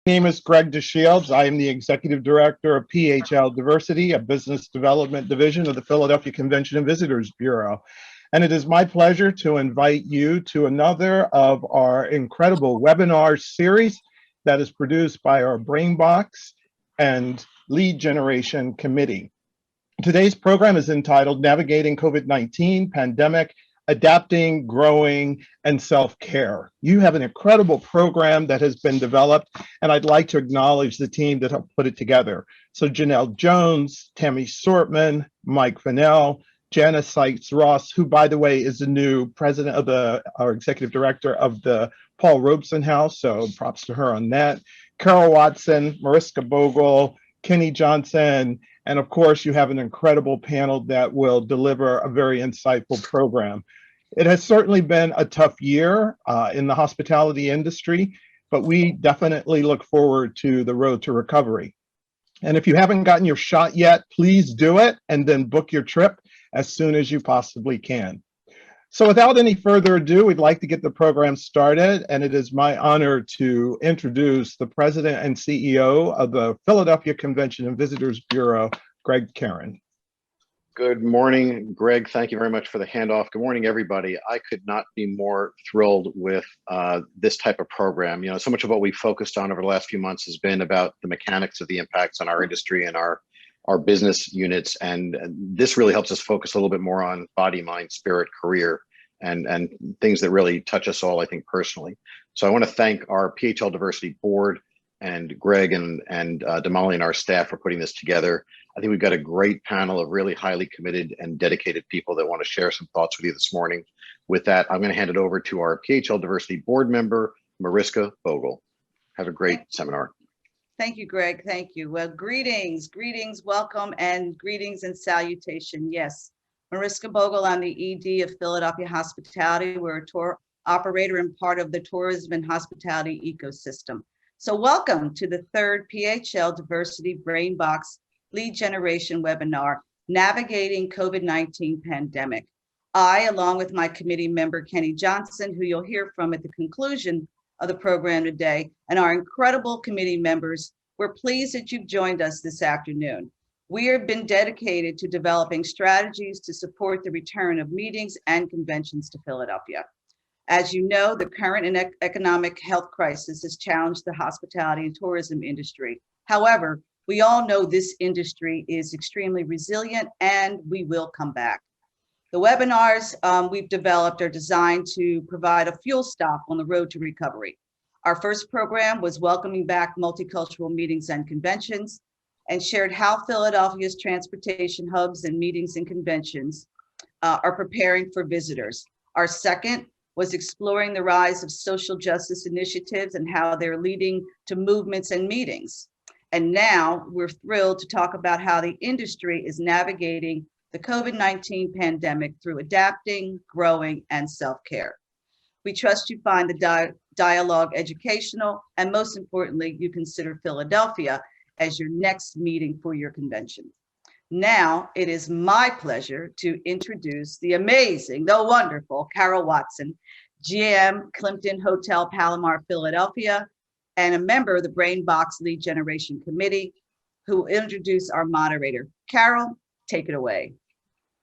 My name is Greg DeShields. I am the Executive Director of PHL Diversity, a business development division of the Philadelphia Convention and Visitors Bureau. And it is my pleasure to invite you to another of our incredible webinar series that is produced by our Brainbox and Lead Generation Committee. Today's program is entitled Navigating COVID-19 Pandemic, Adapting, Growing, and Self-Care. You have an incredible program that has been developed, and I'd like to acknowledge the team that helped put it together. So Janelle Jones, Tammy Sortman, Mike Fennell, Janice Sykes-Ross, who, by the way, is the new president of our executive director of the Paul Robeson House, so props to her on that. Carol Watson, Mariska Bogle, Kenny Johnson, and of course, you have an incredible panel that will deliver a very insightful program. It has certainly been a tough year in the hospitality industry, but we definitely look forward to the road to recovery. And if you haven't gotten your shot yet, please do it and then book your trip as soon as you possibly can. So without any further ado, we'd like to get the program started, and it is my honor to introduce the President and CEO of the Philadelphia Convention and Visitors Bureau, Greg Karen. Good morning, Greg. Thank you very much for the handoff. Good morning, everybody. I could not be more thrilled with this type of program. You know, so much of what we focused on over the last few months has been about the mechanics of the impacts on our industry and our business units. And this really helps us focus a little bit more on body, mind, spirit, career, and things that really touch us all, I think, personally. So I want to thank our PHL Diversity Board and Greg and Damali and our staff for putting this together. I think we've got a great panel of really highly committed and dedicated people that want to share some thoughts with you this morning. With that, I'm going to hand it over to our PHL Diversity Board member, Mariska Bogle. Have a great seminar. Thank you, Greg. Thank you. Well, greetings, welcome, and greetings and salutation. Yes, Mariska Bogle, I'm the ED of Philadelphia Hospitality. We're a tour operator and part of the tourism and hospitality ecosystem. So welcome to the third PHL Diversity Brainbox Lead Generation webinar, Navigating COVID-19 Pandemic. I, along with my committee member, Kenny Johnson, who you'll hear from at the conclusion of the program today, and our incredible committee members, we're pleased that you've joined us this afternoon. We have been dedicated to developing strategies to support the return of meetings and conventions to Philadelphia. As you know, the current economic health crisis has challenged the hospitality and tourism industry. However, we all know this industry is extremely resilient and we will come back. The webinars we've developed are designed to provide a fuel stop on the road to recovery. Our first program was welcoming back multicultural meetings and conventions and shared how Philadelphia's transportation hubs and meetings and conventions are preparing for visitors. Our second was exploring the rise of social justice initiatives and how they're leading to movements and meetings. And now we're thrilled to talk about how the industry is navigating the COVID-19 pandemic through adapting, growing, and self-care. We trust you find the dialogue educational, and most importantly, you consider Philadelphia as your next meeting for your convention. Now, it is my pleasure to introduce the amazing, the wonderful Carol Watson, GM, Climpton Hotel Palomar, Philadelphia, and a member of the Brainbox Lead Generation Committee, who will introduce our moderator. Carol, take it away.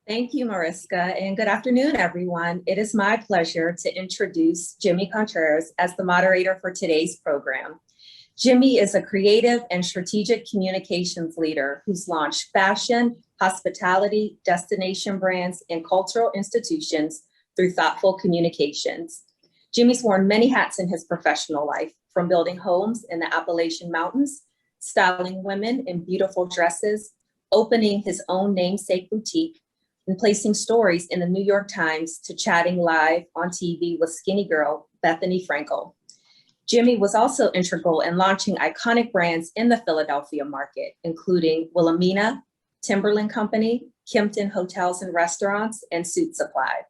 Thank you, Mariska, and good afternoon, everyone. It is my pleasure to introduce Jimmy Contreras as the moderator for today's program. Jimmy is a creative and strategic communications leader who's launched fashion, hospitality, destination brands, and cultural institutions through thoughtful communications. Jimmy's worn many hats in his professional life, from building homes in the Appalachian Mountains, styling women in beautiful dresses, opening his own namesake boutique, and placing stories in the New York Times to chatting live on TV with skinny girl Bethany Frankel. Jimmy was also integral in launching iconic brands in the Philadelphia market, including Wilhelmina, Timberland Company, Kimpton Hotels and Restaurants, and Suit Supply.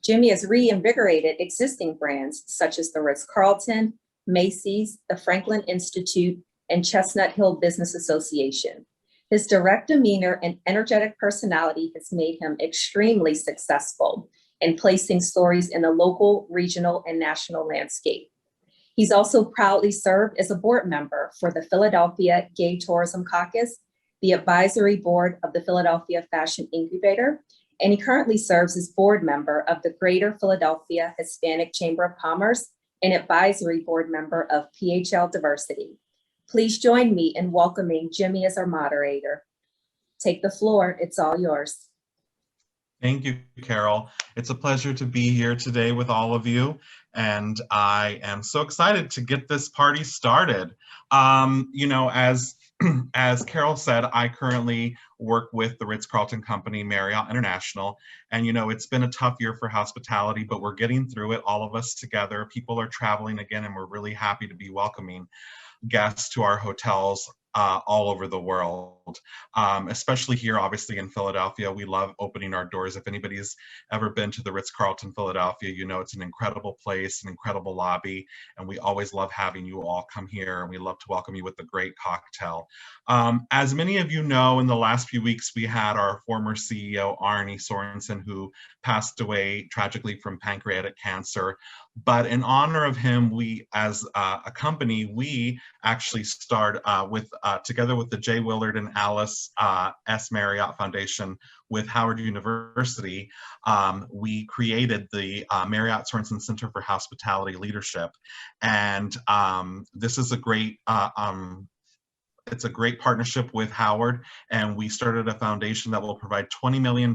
Jimmy has reinvigorated existing brands such as the Ritz-Carlton, Macy's, the Franklin Institute, and Chestnut Hill Business Association. His direct demeanor and energetic personality has made him extremely successful in placing stories in the local, regional, and national landscape. He's also proudly served as a board member for the Philadelphia Gay Tourism Caucus, the advisory board of the Philadelphia Fashion Incubator, and he currently serves as board member of the Greater Philadelphia Hispanic Chamber of Commerce and advisory board member of PHL Diversity. Please join me in welcoming Jimmy as our moderator. Take the floor, it's all yours. Thank you, Carol. It's a pleasure to be here today with all of you, and I am so excited to get this party started. You know, as Carol said, I currently work with the Ritz-Carlton Company, Marriott International, and you know, it's been a tough year for hospitality, but we're getting through it, all of us together. People are traveling again, and we're really happy to be welcoming guests to our hotels all over the world, especially here, obviously in Philadelphia. We love opening our doors. If anybody's ever been to the Ritz-Carlton Philadelphia, you know it's an incredible place, an incredible lobby, and we always love having you all come here, and we love to welcome you with a great cocktail. As many of you know, in the last few weeks, we had our former CEO, Arne Sorensen, who passed away tragically from pancreatic cancer. But in honor of him, we, as a company, we actually started together with the J. Willard and Alice S. Marriott Foundation with Howard University, we created the Marriott Sorensen Center for Hospitality Leadership. And this is a great it's a great partnership with Howard, and we started a foundation that will provide $20 million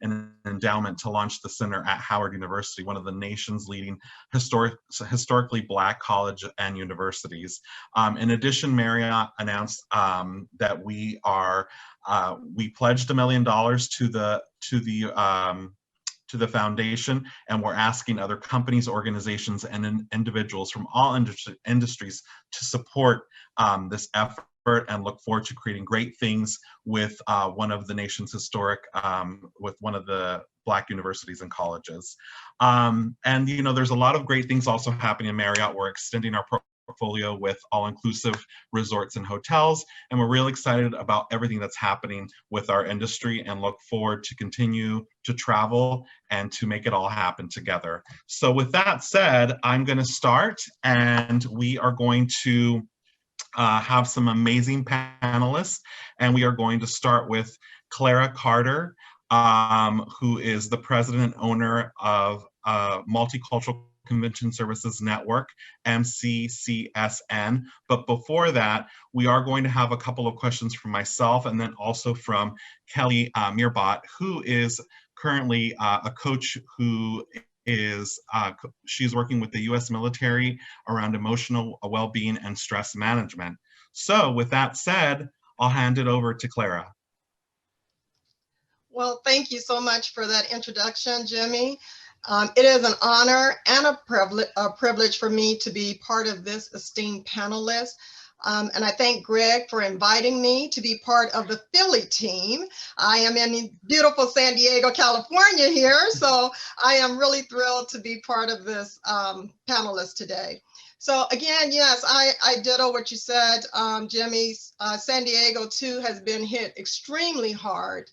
in endowment to launch the center at Howard University, one of the nation's leading historically Black college and universities. In addition, Marriott announced that we pledged $1 million to the foundation, and we're asking other companies, organizations, and individuals from all industries to support this effort, and look forward to creating great things with one of the nation's historic, with one of the Black universities and colleges. And you know, there's a lot of great things also happening in Marriott. We're extending our portfolio with all-inclusive resorts and hotels, and we're really excited about everything that's happening with our industry, and look forward to continue to travel and to make it all happen together. So with that said, I'm going to start, and we are going to have some amazing panelists, and we are going to start with Clara Carter, who is the president and owner of Multicultural Convention Services Network, MCCSN. But before that, we are going to have a couple of questions from myself, and then also from Kelly Mirbot, who is currently a coach who is, she's working with the U.S. military around emotional well-being and stress management. So with that said, I'll hand it over to Clara. Well, thank you so much for that introduction, Jimmy. It is an honor and a privilege for me to be part of this esteemed panelist. And I thank Greg for inviting me to be part of the Philly team. I am in beautiful San Diego, California here, so I am really thrilled to be part of this panelist today. So again, yes, I ditto what you said, Jimmy. San Diego too has been hit extremely hard.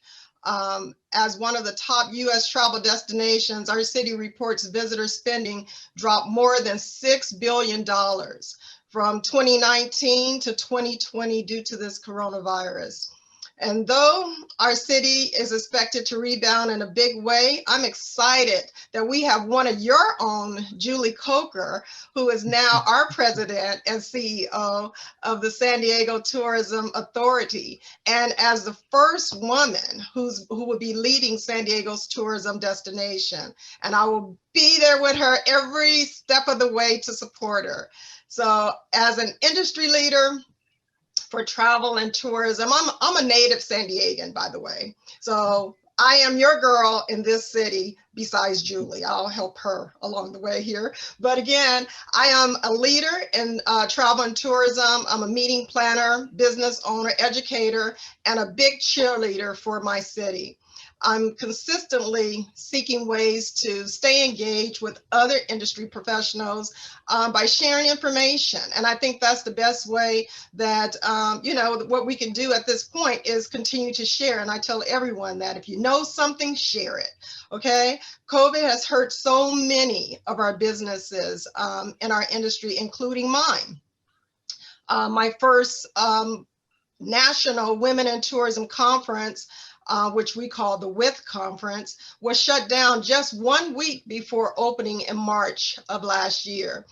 As one of the top U.S. travel destinations, our city reports visitor spending dropped more than $6 billion from 2019 to 2020 due to this coronavirus. And though our city is expected to rebound in a big way, I'm excited that we have one of your own, Julie Coker, who is now our president and CEO of the San Diego Tourism Authority, and as the first woman who will be leading San Diego's tourism destination. And I will be there with her every step of the way to support her. So as an industry leader for travel and tourism, I'm a native San Diegan, by the way. So I am your girl in this city besides Julie. I'll help her along the way here. But again, I am a leader in travel and tourism. I'm a meeting planner, business owner, educator, and a big cheerleader for my city. I'm consistently seeking ways to stay engaged with other industry professionals by sharing information. And I think that's the best way that, what we can do at this point is continue to share. And I tell everyone that if you know something, share it. Okay. COVID has hurt so many of our businesses in our industry, including mine. My first National Women in Tourism Conference, which we call the WITH Conference, was shut down just 1 week before opening in March of last year.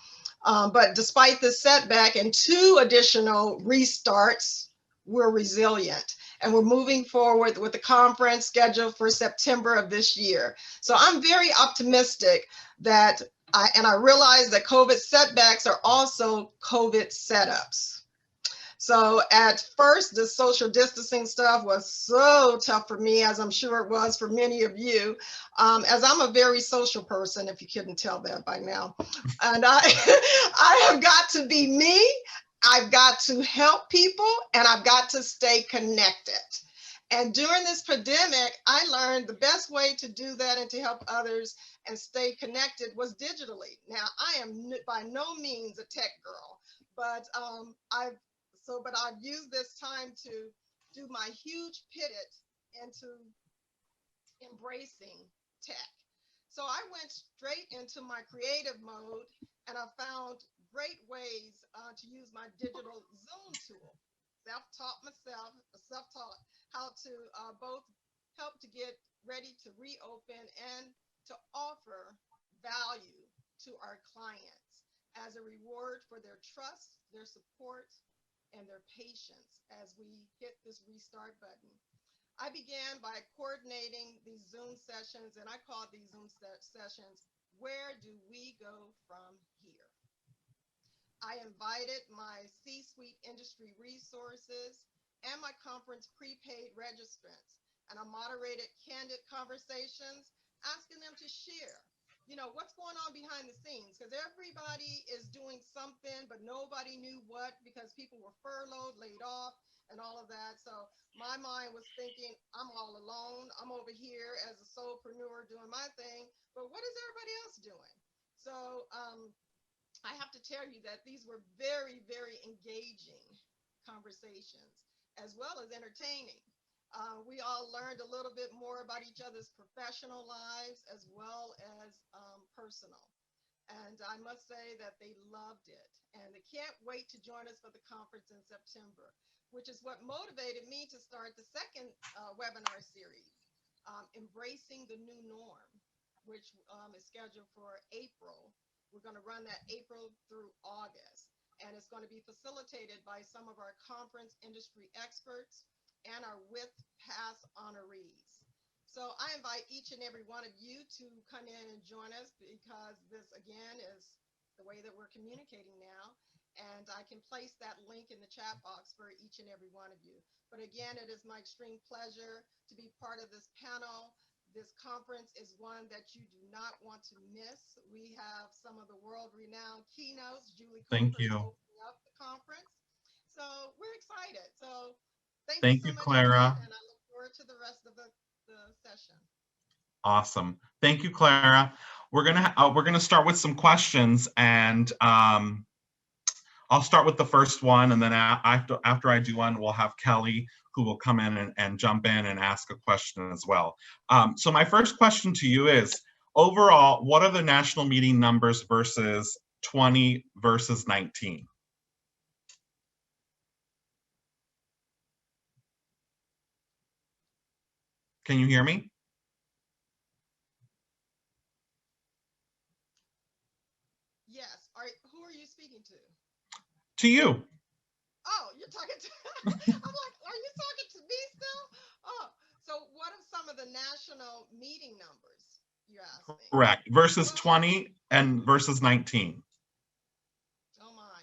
But despite this setback and 2 additional restarts, we're resilient. And we're moving forward with the conference scheduled for September of this year. So I'm very optimistic that, I realize that COVID setbacks are also COVID setups. So at first, the social distancing stuff was so tough for me, as I'm sure it was for many of you, as I'm a very social person, if you couldn't tell that by now. And I have got to be me. I've got to help people, and I've got to stay connected. And during this pandemic, I learned the best way to do that and to help others and stay connected was digitally. Now, I am by no means a tech girl, but I've used this time to do my huge pivot into embracing tech. So I went straight into my creative mode, and I found great ways to use my digital Zoom tool. Self-taught how to both help to get ready to reopen and to offer value to our clients as a reward for their trust, their support, and their patience as we hit this restart button. I began by coordinating these Zoom sessions, and I call these Zoom sessions, "Where do we go from here?" I invited my C-suite industry resources and my conference prepaid registrants, and I moderated candid conversations, asking them to share, what's going on behind the scenes, because everybody is doing something, but nobody knew what, because people were furloughed, laid off, and all of that. So my mind was thinking, I'm all alone. I'm over here as a solopreneur doing my thing, but what is everybody else doing? So I have to tell you that these were very, very engaging conversations, as well as entertaining. We all learned a little bit more about each other's professional lives as well as personal. And I must say that they loved it. And they can't wait to join us for the conference in September, which is what motivated me to start the second webinar series, Embracing the New Norm, which is scheduled for April. We're going to run that April through August. And it's going to be facilitated by some of our conference industry experts and our WITH Pass honorees. So I invite each and every one of you to come in and join us, because this, again, is the way that we're communicating now. And I can place that link in the chat box for each and every one of you. But again, it is my extreme pleasure to be part of this panel. This conference is one that you do not want to miss. We have some of the world-renowned keynotes. Julie Thank Cooper is you. opening up the conference. So we're excited. So thank you Thank so you, much, Clara. and I look forward to the rest of the session. Awesome. Thank you, Clara. We're gonna start with some questions, and I'll start with the first one, and then after I do one, we'll have Kelly, who will come in and jump in and ask a question as well. So my first question to you is, overall, what are the national meeting numbers versus 20 versus 19? Can you hear me? Yes. Who are you speaking to? To you. Oh, you're talking to, I'm like, are you talking to me still? Oh, so what are some of the national meeting numbers you're asking? Correct. Versus Well, 20 and versus 19. Oh my,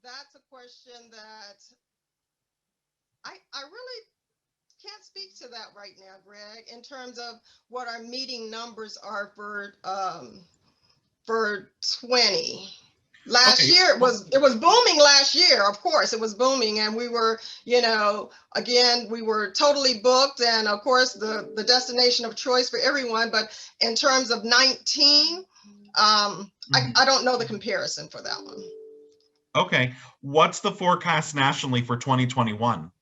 that's a question that I really can't speak to that right now, Greg, in terms of what our meeting numbers are for 20. Last Okay. year it was booming last year. Of course, it was booming, and we were, again, we were totally booked, and of course the destination of choice for everyone. But in terms of 19, I don't know the comparison for that one. Okay. What's the forecast nationally for 2021?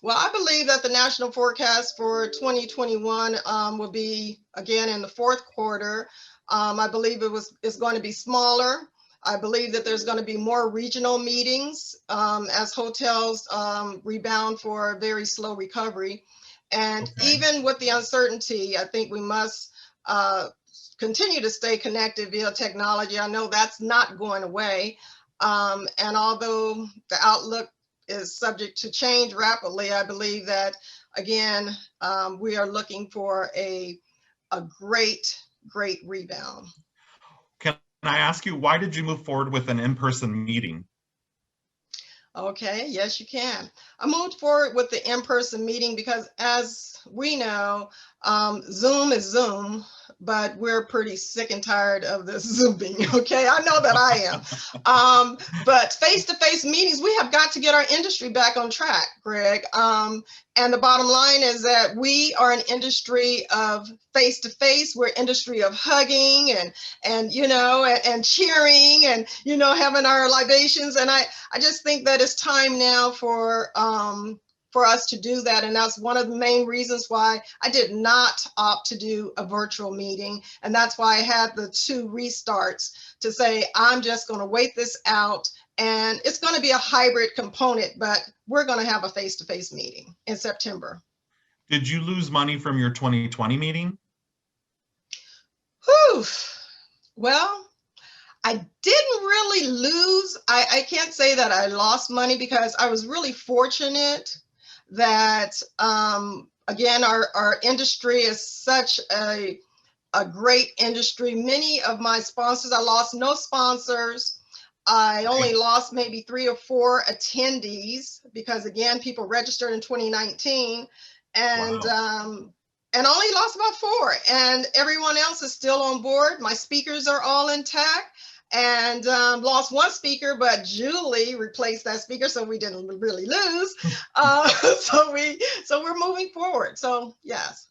Well, I believe that the national forecast for 2021 will be, again, in the fourth quarter. I believe it's going to be smaller. I believe that there's going to be more regional meetings as hotels rebound for a very slow recovery. And Okay. even with the uncertainty, I think we must continue to stay connected via technology. I know that's not going away. And although the outlook is subject to change rapidly, I believe that, again, we are looking for a great rebound. Can I ask you, why did you move forward with an in-person meeting? Okay, yes, you can. I moved forward with the in-person meeting because, as we know, Zoom is Zoom, but we're pretty sick and tired of this Zooming, okay? I know that I am. But face-to-face meetings, we have got to get our industry back on track, Greg. And the bottom line is that we are an industry of face-to-face. We're industry of hugging and cheering and, having our libations. And I just think that it's time now for us to do that. And that's one of the main reasons why I did not opt to do a virtual meeting. And that's why I had the 2 restarts to say, I'm just going to wait this out. And it's going to be a hybrid component, but we're going to have a face-to-face meeting in September. Did you lose money from your 2020 meeting? Whew. Well, I didn't really lose. I can't say that I lost money because I was really fortunate that, again, our industry is such a great industry. Many of my sponsors, I lost no sponsors. I only lost maybe 3 or 4 attendees because, again, people registered in 2019 and Wow. and only lost about 4, and everyone else is still on board. My speakers are all intact, and lost 1 speaker, but Julie replaced that speaker, so we didn't really lose. So we're moving forward. So yes.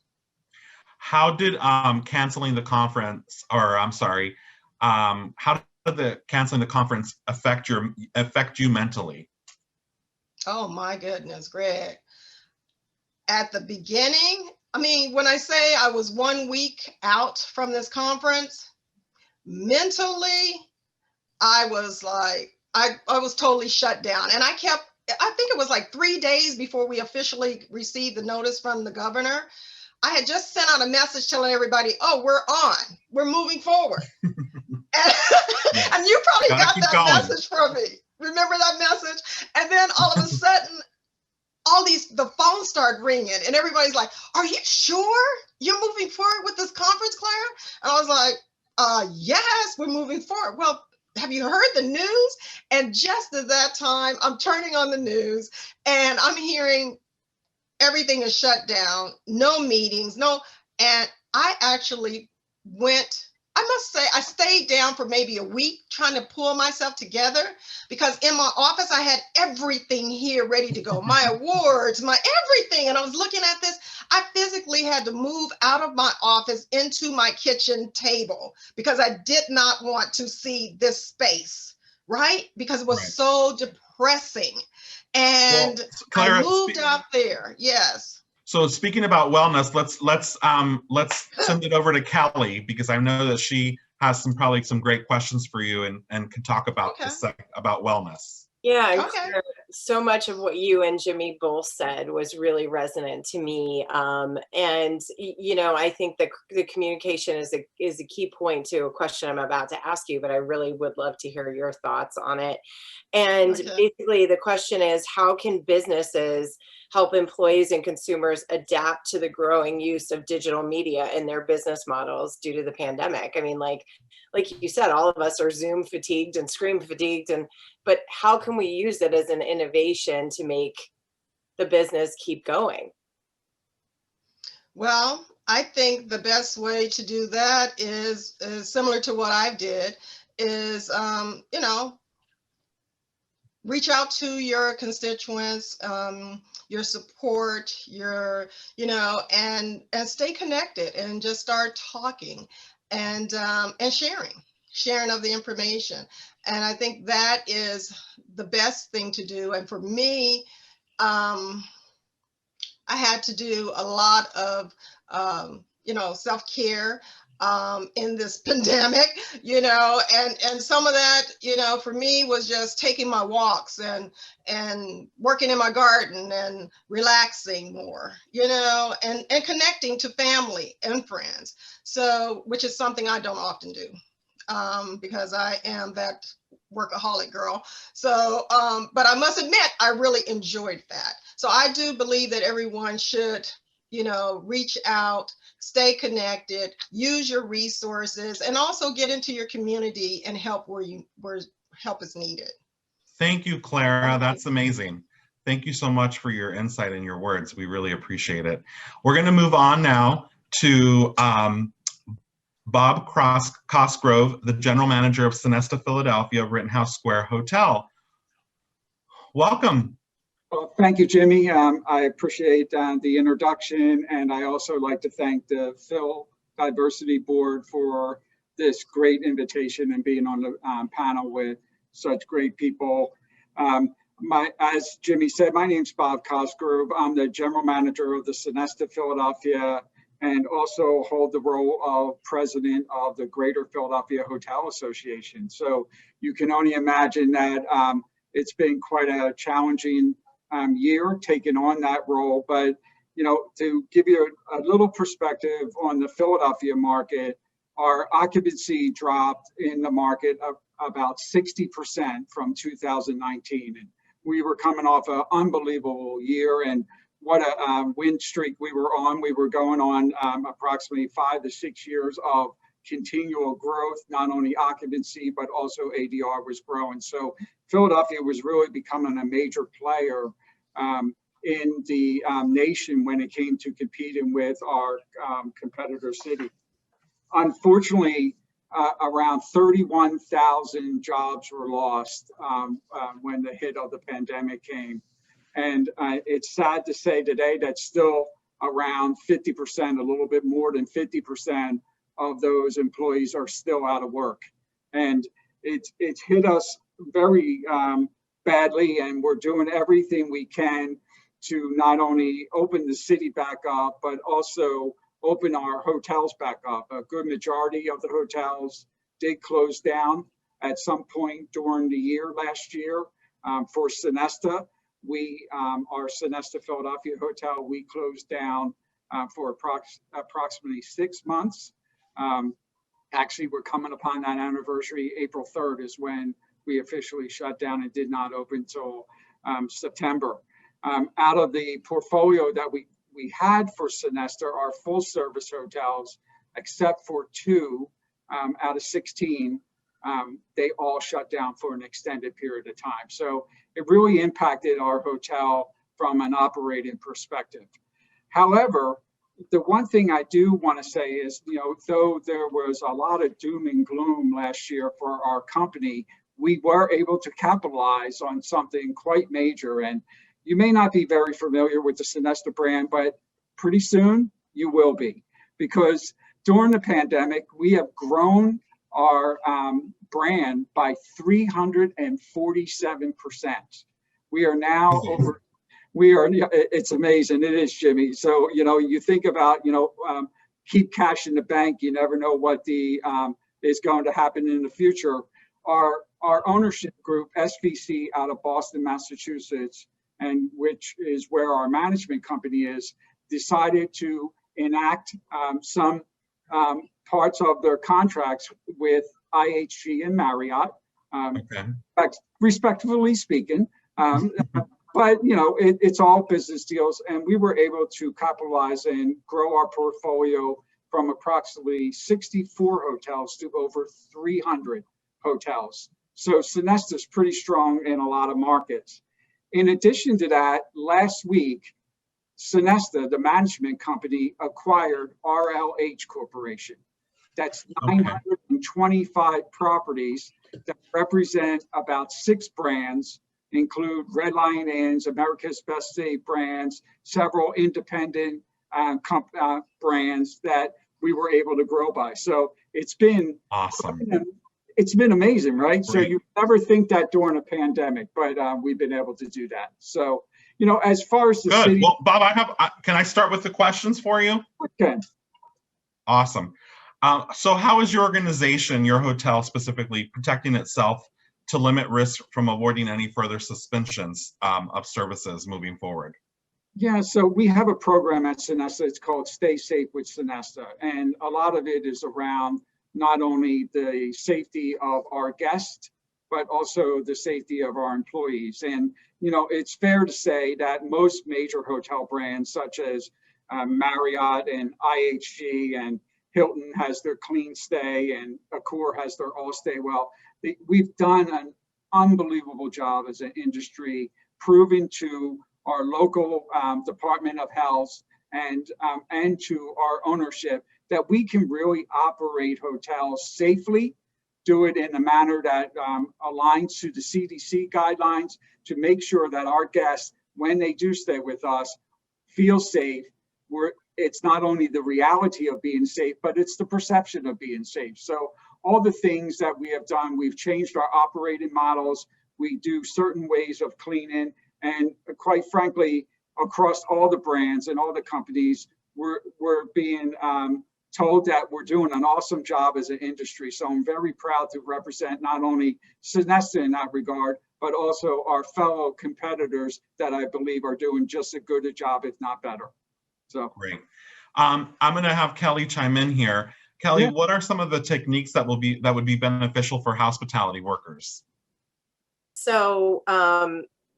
How did canceling the conference, or I'm sorry, how did the canceling the conference affect you mentally? Oh my goodness, Greg. At the beginning, I mean, when I say I was 1 week out from this conference, mentally, I was like, I was totally shut down. And I think it was like 3 days before we officially received the notice from the governor. I had just sent out a message telling everybody, oh, we're moving forward. And you probably got that message from me. Remember that message? And then all of a sudden, the phones start ringing and everybody's like, are you sure you're moving forward with this conference, Claire? And I was like, yes, we're moving forward. Well, have you heard the news? And just at that time, I'm turning on the news and I'm hearing everything is shut down, no meetings, and I actually I must say, I stayed down for maybe a week trying to pull myself together because in my office, I had everything here ready to go, my awards, my everything. And I was looking at this. I physically had to move out of my office into my kitchen table because I did not want to see this space, right? Because it was so depressing. And well, Clara, I moved out there. Yes. So speaking about wellness, let's send it over to Kelly because I know that she has probably some great questions for you and can talk about about wellness. Yeah, so much of what you and Jimmy both said was really resonant to me. And I think the communication is a key point to a question I'm about to ask you, but I really would love to hear your thoughts on it. And basically the question is, how can businesses help employees and consumers adapt to the growing use of digital media in their business models due to the pandemic? I mean, like you said, all of us are Zoom fatigued and Scream fatigued, but how can we use it as an innovation to make the business keep going? Well, I think the best way to do that is similar to what I did, is, you know, reach out to your constituents, your support, your, you know, and stay connected and just start talking and sharing of the information. And I think that is the best thing to do. And for me, I had to do a lot of, you know, self-care in this pandemic, you know, and some of that, you know, for me was just taking my walks and working in my garden and relaxing more, you know, and connecting to family and friends. So, which is something I don't often do because I am that workaholic girl. So, but I must admit, I really enjoyed that. So I do believe that everyone should, you know, reach out, stay connected, use your resources, and also get into your community and help where help is needed. Thank you, Clara. That's amazing. Thank you so much for your insight and your words. We really appreciate it. We're going to move on now to Bob Cosgrove, the general manager of Sonesta Philadelphia Rittenhouse Square Hotel. Welcome. Well, thank you, Jimmy. I appreciate the introduction, and I also like to thank the PHL Diversity Board for this great invitation and being on the panel with such great people. As Jimmy said, my name's Bob Cosgrove. I'm the general manager of the Sonesta Philadelphia and also hold the role of president of the Greater Philadelphia Hotel Association. So you can only imagine that it's been quite a challenging year taking on that role. But, you know, to give you a little perspective on the Philadelphia market, our occupancy dropped in the market of about 60% from 2019. And we were coming off an unbelievable year, and what a win streak we were on. We were going on approximately 5 to 6 years of continual growth, not only occupancy, but also ADR was growing. So Philadelphia was really becoming a major player in the nation when it came to competing with our competitor city. Unfortunately, around 31,000 jobs were lost when the hit of the pandemic came. And it's sad to say today that still around 50%, a little bit more than 50% of those employees are still out of work. And it's hit us very badly, and we're doing everything we can to not only open the city back up, but also open our hotels back up. A good majority of the hotels did close down at some point during the year last year. For Sonesta, our Sonesta Philadelphia Hotel, we closed down for approximately 6 months. Actually, we're coming upon that anniversary. April 3rd is when we officially shut down and did not open until September. Out of the portfolio that we had for Sonesta, our full service hotels, except for 2 out of 16, they all shut down for an extended period of time. So it really impacted our hotel from an operating perspective. However, the one thing I do want to say is, you know, though there was a lot of doom and gloom last year for our company, we were able to capitalize on something quite major. And you may not be very familiar with the Sonesta brand, but pretty soon you will be, because during the pandemic, we have grown our brand by 347%. We are now over, it's amazing. It is, Jimmy. So, you know, you think about, you know, keep cash in the bank. You never know what is going to happen in the future. Our ownership group, SVC, out of Boston, Massachusetts, and which is where our management company is, decided to enact some parts of their contracts with IHG and Marriott, respectively speaking. But, you know, it's all business deals, and we were able to capitalize and grow our portfolio from approximately 64 hotels to over 300 hotels. So Sonesta is pretty strong in a lot of markets. In addition to that, last week, Sonesta, the management company, acquired RLH Corporation. That's 950 25 properties that represent about 6 brands, include Red Lion Inns, America's Best State brands, several independent brands that we were able to grow by. So it's been awesome. It's been amazing, right? Great. So you never think that during a pandemic, but we've been able to do that. So, you know, as far as the Good. city. Well, Bob, can I start with the questions for you? Okay. Awesome. So how is your organization, your hotel specifically, protecting itself to limit risk from avoiding any further suspensions of services moving forward? Yeah, so we have a program at Sonesta. It's called Stay Safe with Sonesta. And a lot of it is around not only the safety of our guests, but also the safety of our employees. And, you know, it's fair to say that most major hotel brands such as Marriott and IHG and Hilton has their Clean Stay and Accor has their All Stay Well. We've done an unbelievable job as an industry, proving to our local Department of Health and to our ownership that we can really operate hotels safely, do it in a manner that aligns to the CDC guidelines to make sure that our guests, when they do stay with us, feel safe. It's not only the reality of being safe, but it's the perception of being safe. So all the things that we have done, we've changed our operating models. We do certain ways of cleaning. And quite frankly, across all the brands and all the companies, we're being told that we're doing an awesome job as an industry. So I'm very proud to represent not only Sonesta in that regard, but also our fellow competitors that I believe are doing just as good a job, if not better. So great. I'm going to have Kelly chime in here. Kelly, Yeah. what are some of the techniques that would be beneficial for hospitality workers? So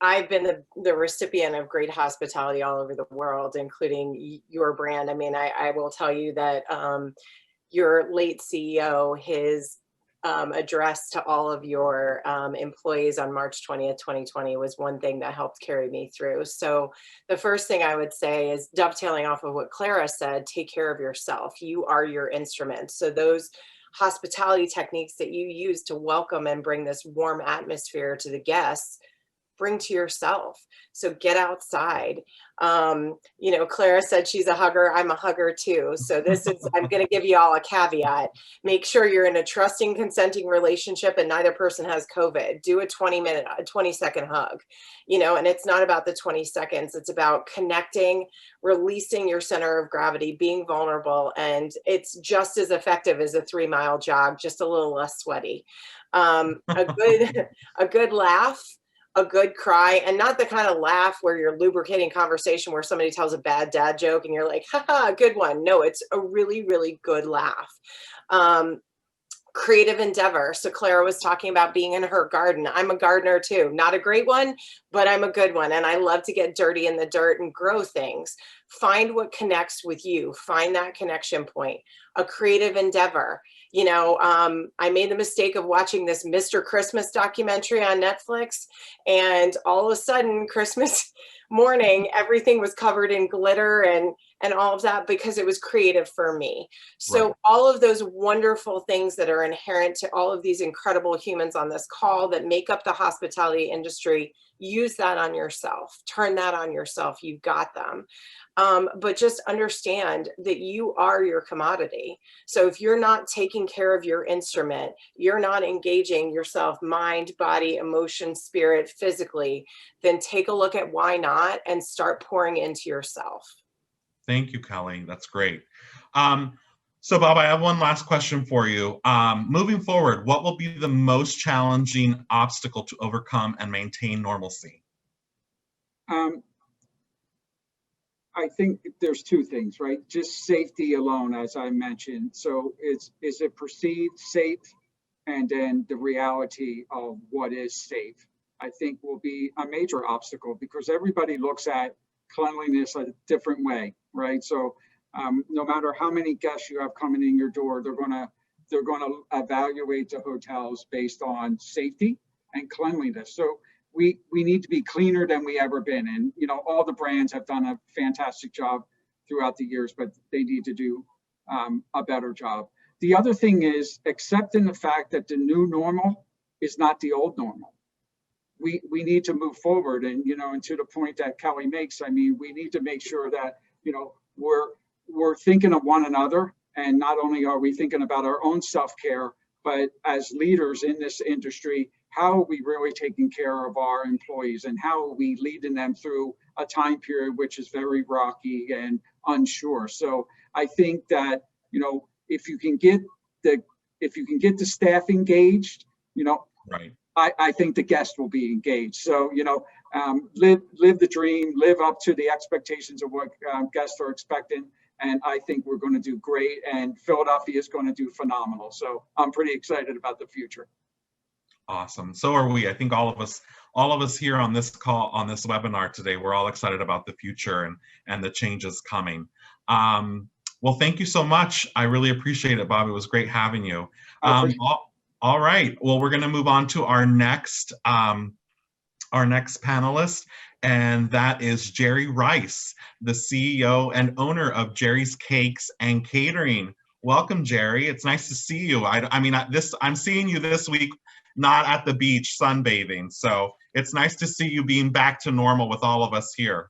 I've been the recipient of great hospitality all over the world, including your brand. I mean, I will tell you that your late CEO, his address to all of your employees on March 20th, 2020 was one thing that helped carry me through. So the first thing I would say is, dovetailing off of what Clara said, take care of yourself. You are your instrument. So those hospitality techniques that you use to welcome and bring this warm atmosphere to the guests, bring to yourself. So get outside. You know, Clara said she's a hugger. I'm a hugger too. So this is, I'm going to give you all a caveat. Make sure you're in a trusting, consenting relationship and neither person has COVID. Do a 20-second hug, you know, and it's not about the 20 seconds. It's about connecting, releasing your center of gravity, being vulnerable. And it's just as effective as a 3-mile jog, just a little less sweaty. A good laugh, a good cry, and not the kind of laugh where you're lubricating conversation where somebody tells a bad dad joke and you're like, haha, good one. No, it's a really, really good laugh. Creative endeavor. So Clara was talking about being in her garden. I'm a gardener too. Not a great one, but I'm a good one. And I love to get dirty in the dirt and grow things. Find what connects with you. Find that connection point. A creative endeavor. You know, I made the mistake of watching this Mr. Christmas documentary on Netflix, and all of a sudden, Christmas morning, everything was covered in glitter and all of that because it was creative for me. So Right. all of those wonderful things that are inherent to all of these incredible humans on this call that make up the hospitality industry, use that on yourself. Turn that on yourself. You've got them. But just understand that you are your commodity. So if you're not taking care of your instrument, you're not engaging yourself, mind, body, emotion, spirit, physically, then take a look at why not and start pouring into yourself. Thank you, Kelly. That's great. So Bob, I have one last question for you. Moving forward, what will be the most challenging obstacle to overcome and maintain normalcy? I think there's 2 things, right? Just safety alone, as I mentioned. So is it perceived safe? And then the reality of what is safe, I think, will be a major obstacle because everybody looks at cleanliness a different way, right? So no matter how many guests you have coming in your door, they're gonna evaluate the hotels based on safety and cleanliness. So we need to be cleaner than we ever been. And, you know, all the brands have done a fantastic job throughout the years, but they need to do a better job. the other thing is accepting the fact that the new normal is not the old normal. We need to move forward, and and to the point that Kelly makes, I mean, we need to make sure that we're thinking of one another, and not only are we thinking about our own self-care, but as leaders in this industry, how are we really taking care of our employees, and how are we leading them through a time period which is very rocky and unsure. So I think that if you can get the staff engaged, Right. I think the guest will be engaged. So, live the dream, live up to the expectations of what guests are expecting. And I think we're going to do great, and Philadelphia is going to do phenomenal. So I'm pretty excited about the future. Awesome. So are we. I think all of us here on this call, on this webinar today, we're all excited about the future and the changes coming. Well, thank you so much. I really appreciate it, Bob. It was great having you. All right. Well, we're going to move on to our next panelist, and that is Jerry Rice, the CEO and owner of Jerry's Cakes and Catering. Welcome, Jerry. It's nice to see you. I'm seeing you this week, not at the beach sunbathing. So it's nice to see you being back to normal with all of us here.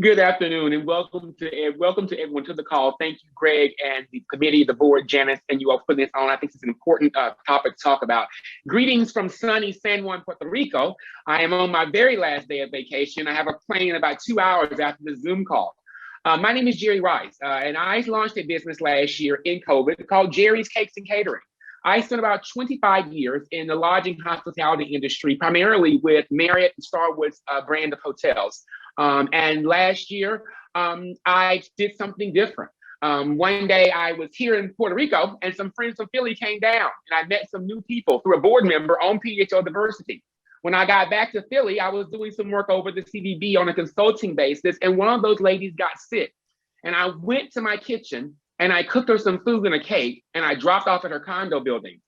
Good afternoon, and welcome to everyone to the call. Thank you, Greg, and the committee, the board, Janice, and you all for this on. I think it's an important topic to talk about. Greetings from sunny San Juan, Puerto Rico. I am on my very last day of vacation. I have a plane in about 2 hours after the Zoom call. My name is Jerry Rice, and I launched a business last year in COVID called Jerry's Cakes and Catering. I spent about 25 years in the lodging hospitality industry, primarily with Marriott and Starwood's brand of hotels. And last year, I did something different. One day I was here in Puerto Rico, and some friends from Philly came down, and I met some new people through a board member on PHL Diversity. When I got back to Philly, I was doing some work over the CDB on a consulting basis, and one of those ladies got sick. And I went to my kitchen, and I cooked her some food and a cake, and I dropped off at her condo building.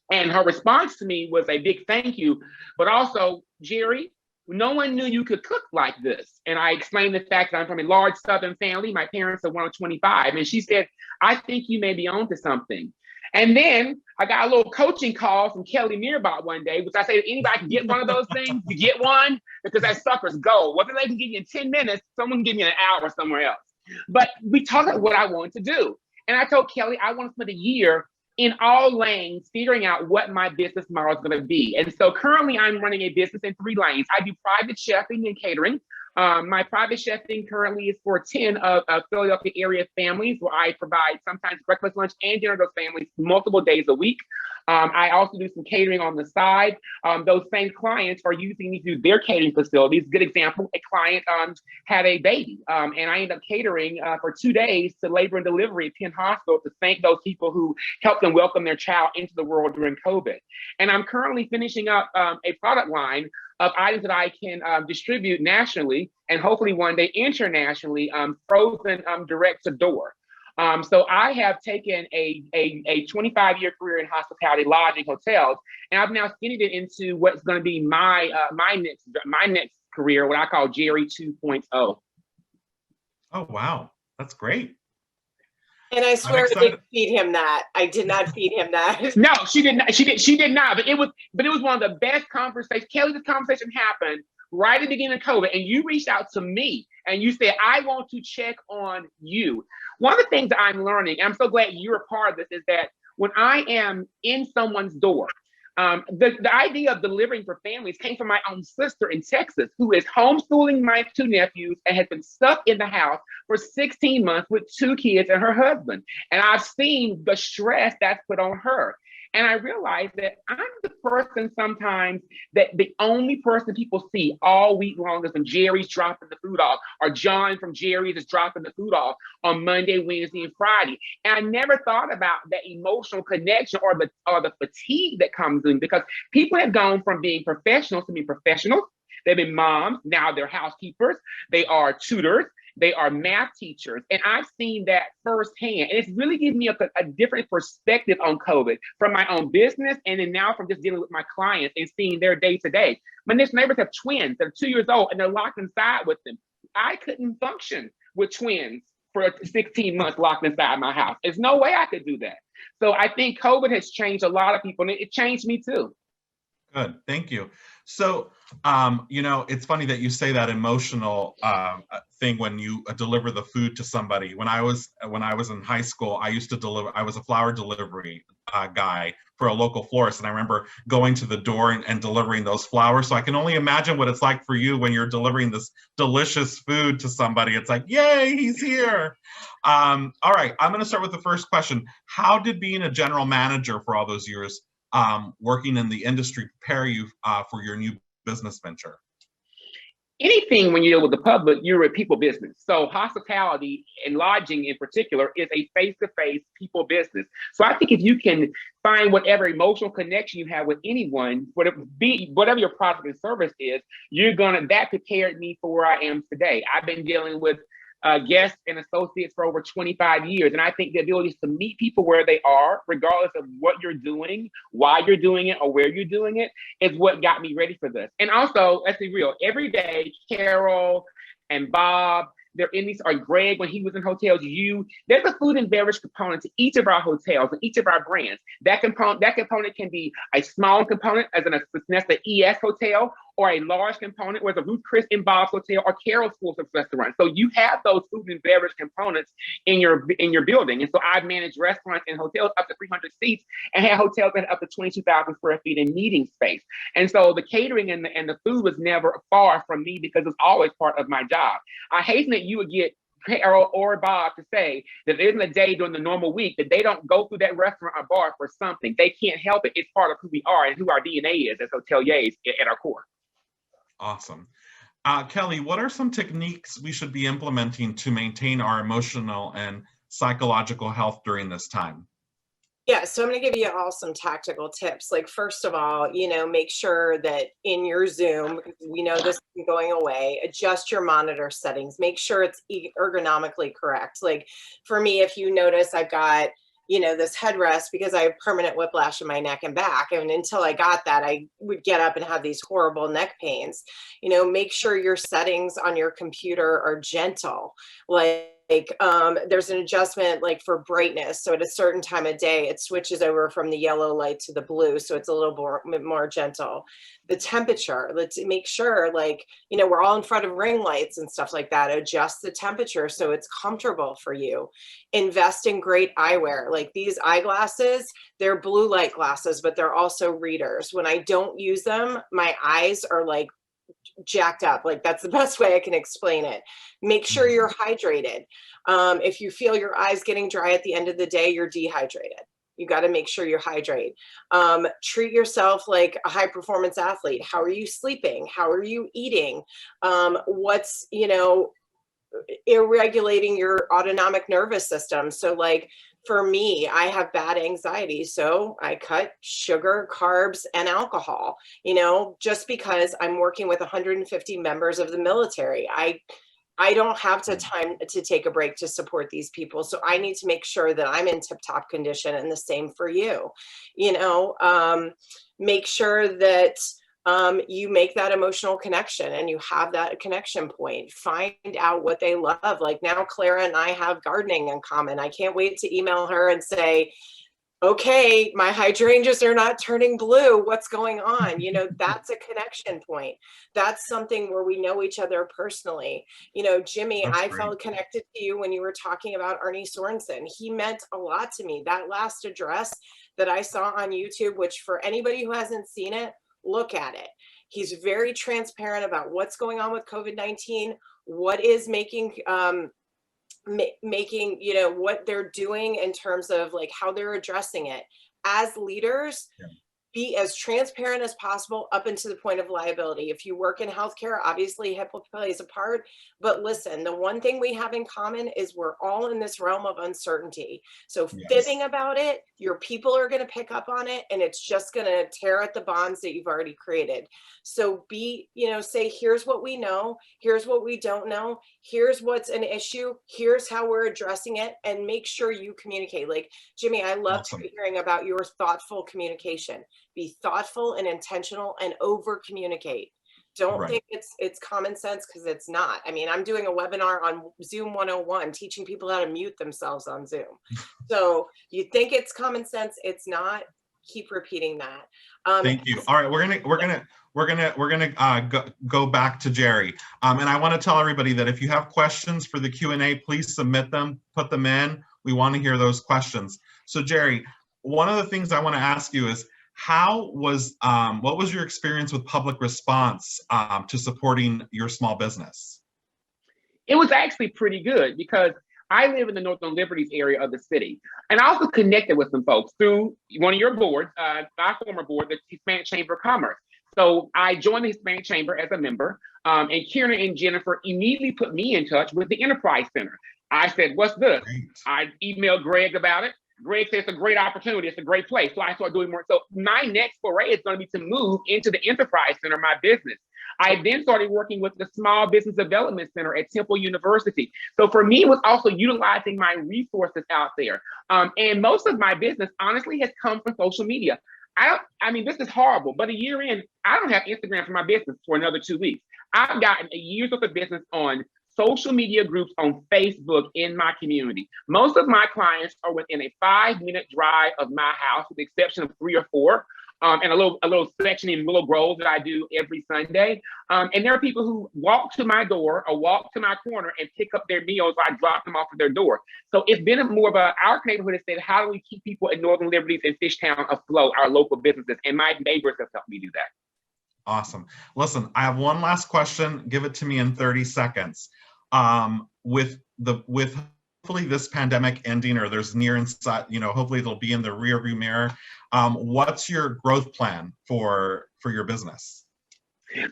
And her response to me was a big thank you, but also, Jerry, no one knew you could cook like this. And I explained the fact that I'm from a large Southern family. My parents are one of 25. And she said, I think you may be onto something. And then I got a little coaching call from Kelly Mearbot one day, which I said, anybody can get one of those things, you get one, because that sucker's gold. Whether they can give you in 10 minutes, someone can give me an hour somewhere else. But we talked about what I wanted to do. And I told Kelly, I want to spend a year in all lanes, figuring out what my business model is going to be. And so currently I'm running a business in 3 lanes. I do private chefing and catering. My private chefing currently is for 10 of Philadelphia area families, where I provide sometimes breakfast, lunch, and dinner to those families multiple days a week. I also do some catering on the side. Those same clients are using me to do their catering facilities. Good example, a client had a baby, and I ended up catering for 2 days to labor and delivery at Penn Hospital to thank those people who helped them welcome their child into the world during COVID. And I'm currently finishing up a product line of items that I can distribute nationally and hopefully one day internationally, frozen direct to door. So I have taken a 25-year career in hospitality, lodging, hotels, and I've now skinnied it into what's going to be my next career, what I call Jerry 2.0. Oh, wow. That's great. And I swear I didn't feed him that. I did not feed him that. No, she did not. She did not. But it was one of the best conversations. Kelly, this conversation happened right at the beginning of COVID, and you reached out to me and you said, I want to check on you. One of the things that I'm learning, and I'm so glad you're a part of this, is that when I am in someone's door, the idea of delivering for families came from my own sister in Texas, who is homeschooling my 2 nephews and has been stuck in the house for 16 months with 2 kids and her husband. And I've seen the stress that's put on her. And I realized that I'm the person sometimes that the only person people see all week long is when Jerry's dropping the food off, or John from Jerry's is dropping the food off on Monday, Wednesday, and Friday. And I never thought about that emotional connection or the fatigue that comes in, because people have gone from being professionals to being professionals. They've been moms, now they're housekeepers, they are tutors, they are math teachers, and I've seen that firsthand. And it's really given me a different perspective on COVID from my own business, and then now from just dealing with my clients and seeing their day to day. My next neighbors have twins that are 2 years old, and they're locked inside with them. I couldn't function with twins for 16 months locked inside my house. There's no way I could do that. So I think COVID has changed a lot of people, and it changed me too. Good, thank you. So, you know, it's funny that you say that emotional thing when you deliver the food to somebody. When I was in high school, I was a flower delivery guy for a local florist, and I remember going to the door and delivering those flowers. So I can only imagine what it's like for you when you're delivering this delicious food to somebody. It's like, yay, he's here. All right, I'm going to start with the first question. How did being a general manager for all those years working in the industry prepare you for your new business venture? Anything when you deal with the public, you're a people business. So hospitality and lodging in particular is a face-to-face people business. So I think if you can find whatever emotional connection you have with anyone, whatever your product and service is, that prepared me for where I am today. I've been dealing with guests and associates for over 25 years. And I think the ability to meet people where they are, regardless of what you're doing, why you're doing it, or where you're doing it, is what got me ready for this. And also, let's be real, every day, Carol and Bob, or Greg, when he was in hotels, there's a food and beverage component to each of our hotels and each of our brands. That component can be a small component, as in a Sonesta ES hotel, or a large component, whether Ruth Chris and Bob's hotel or Carol's full service restaurant. So you have those food and beverage components in your building. And so I've managed restaurants and hotels up to 300 seats, and had hotels that had up to 22,000 square feet in meeting space. And so the catering and the food was never far from me, because it's always part of my job. I hasten that you would get Carol or Bob to say that there isn't a day during the normal week that they don't go through that restaurant or bar for something. They can't help it. It's part of who we are and who our DNA is as hoteliers at our core. Awesome. Kelly, what are some techniques we should be implementing to maintain our emotional and psychological health during this time? Yeah, so I'm going to give you all some tactical tips. Like, first of all, make sure that in your Zoom, we know this is going away, adjust your monitor settings, make sure it's ergonomically correct. Like for me, if you notice, I've got, this headrest because I have permanent whiplash in my neck and back. And until I got that, I would get up and have these horrible neck pains. Make sure your settings on your computer are gentle. There's an adjustment like for brightness. So at a certain time of day, it switches over from the yellow light to the blue. So it's a little more gentle. The temperature, let's make sure we're all in front of ring lights and stuff like that. Adjust the temperature so it's comfortable for you. Invest in great eyewear. Like these eyeglasses, they're blue light glasses, but they're also readers. When I don't use them, my eyes are jacked up. That's the best way I can explain it. Make sure you're hydrated. If you feel your eyes getting dry at the end of the day, you're dehydrated. You got to make sure you hydrate. Treat yourself like a high performance athlete. How are you sleeping? How are you eating? What's, irregulating your autonomic nervous system? So for me, I have bad anxiety, so I cut sugar, carbs, and alcohol, just because I'm working with 150 members of the military. I don't have the time to take a break to support these people. So I need to make sure that I'm in tip-top condition, and the same for you. Make sure that you make that emotional connection and you have that connection point. Find out what they love. Like now, Clara and I have gardening in common. I can't wait to email her and say, okay, my hydrangeas are not turning blue. What's going on? That's a connection point. That's something where we know each other personally. Jimmy, I felt connected to you when you were talking about Arnie Sorensen. He meant a lot to me. That last address that I saw on YouTube, which for anybody who hasn't seen it, look at it. He's very transparent about what's going on with COVID-19, what is making what they're doing in terms of how they're addressing it. As leaders, be as transparent as possible up until the point of liability. If you work in healthcare, obviously HIPAA plays a part, but listen, the one thing we have in common is we're all in this realm of uncertainty. So fibbing about it, your people are going to pick up on it, and it's just going to tear at the bonds that you've already created. So say, here's what we know, here's what we don't know, here's what's an issue, here's how we're addressing it, and make sure you communicate. Jimmy, I love hearing about your thoughtful communication. Be thoughtful and intentional and over communicate. don't Right. think it's common sense, because it's not. I mean, I'm doing a webinar on Zoom 101, teaching people how to mute themselves on Zoom. So you think it's common sense, it's not. Keep repeating that. Thank you. All right, we're gonna go back to Jerry. And I want to tell everybody that if you have questions for the Q&A, please submit them, put them in. We want to hear those questions. So Jerry, one of the things I want to ask you is, what was your experience with public response to supporting your small business? It was actually pretty good because I live in the Northern Liberties area of the city. And I also connected with some folks through one of your boards, my former board, the Hispanic Chamber of Commerce. So I joined the Hispanic Chamber as a member, and Kieran and Jennifer immediately put me in touch with the Enterprise Center. I said, what's this? Great. I emailed Greg about it. Greg said it's a great opportunity, it's a great place. So I started doing more. So my next foray is going to be to move into the Enterprise Center, my business. I then started working with the Small Business Development Center at Temple University. So for me, it was also utilizing my resources out there. And most of my business, honestly, has come from social media. I mean, this is horrible, but a year in, I don't have Instagram for my business for another 2 weeks. I've gotten a year's worth of business on social media groups on Facebook in my community. Most of my clients are within a 5-minute drive of my house, with the exception of 3 or 4. And a little section in Willow Grove that I do every Sunday. And there are people who walk to my door or walk to my corner and pick up their meals. I drop them off at their door. So it's been more of our neighborhood has said, how do we keep people in Northern Liberties and Fishtown afloat, our local businesses? And my neighbors have helped me do that. Awesome. Listen, I have one last question. Give it to me in 30 seconds. With hopefully this pandemic ending, or there's near inside, hopefully it'll be in the rearview mirror. What's your growth plan for your business?